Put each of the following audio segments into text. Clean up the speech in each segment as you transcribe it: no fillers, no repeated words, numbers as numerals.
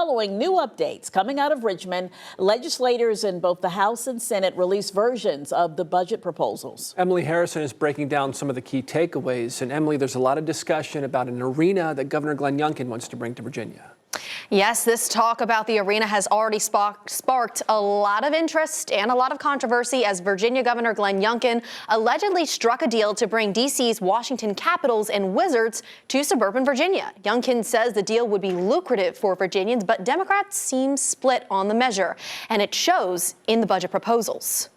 following new updates coming out of Richmond. Legislators in both the House and Senate released versions of the budget proposals. Emily Harrison is breaking down some of the key takeaways. And Emily, there's a lot of discussion about an arena that Governor Glenn Youngkin wants to bring to Virginia. Yes, this talk about the arena has already sparked a lot of interest and a lot of controversy as Virginia Governor Glenn Youngkin allegedly struck a deal to bring D.C.'s Washington Capitals and Wizards to suburban Virginia. Youngkin says the deal would be lucrative for Virginians, but Democrats seem split on the measure, and it shows in the budget proposals.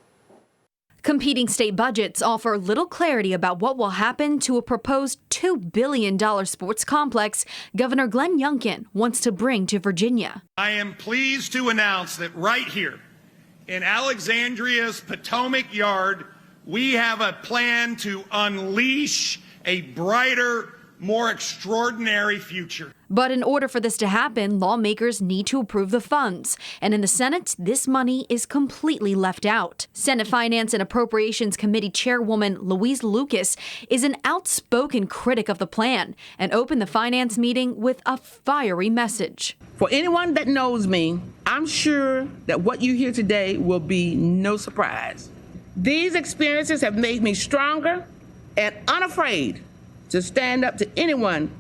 Competing state budgets offer little clarity about what will happen to a proposed $2 billion sports complex Governor Glenn Youngkin wants to bring to Virginia. I am pleased to announce that right here in Alexandria's Potomac Yard, we have a plan to unleash a brighter, more extraordinary future. But in order for this to happen, lawmakers need to approve the funds. And in the Senate, this money is completely left out. Senate Finance and Appropriations Committee Chairwoman Louise Lucas is an outspoken critic of the plan and opened the finance meeting with a fiery message. For anyone that knows me, I'm sure that what you hear today will be no surprise. These experiences have made me stronger and unafraid to stand up to anyone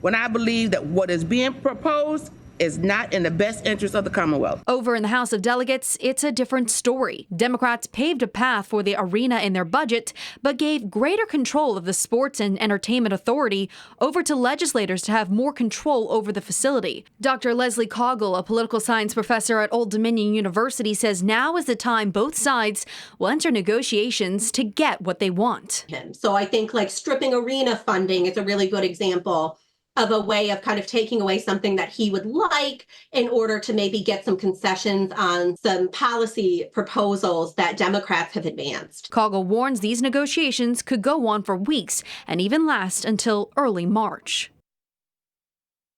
when I believe that what is being proposed is not in the best interest of the Commonwealth. Over in the House of Delegates, it's a different story. Democrats paved a path for the arena in their budget, but gave greater control of the Sports and Entertainment Authority over to legislators to have more control over the facility. Dr. Leslie Coggle, a political science professor at Old Dominion University, says now is the time both sides will enter negotiations to get what they want. So I think like stripping arena funding is a really good example of a way of kind of taking away something that he would like in order to maybe get some concessions on some policy proposals that Democrats have advanced. Coggle warns these negotiations could go on for weeks and even last until early March.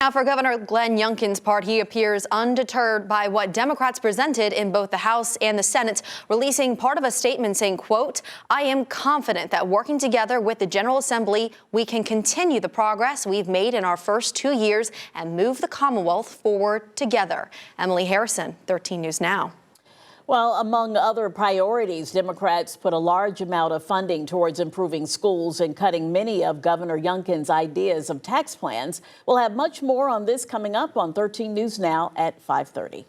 Now, for Governor Glenn Youngkin's part, he appears undeterred by what Democrats presented in both the House and the Senate, releasing part of a statement saying, quote, "I am confident that working together with the General Assembly, we can continue the progress we've made in our first 2 years and move the Commonwealth forward together." Emily Harrison, 13 News Now. Well, among other priorities, Democrats put a large amount of funding towards improving schools and cutting many of Governor Youngkin's ideas of tax plans. We'll have much more on this coming up on 13 News Now at 5:30.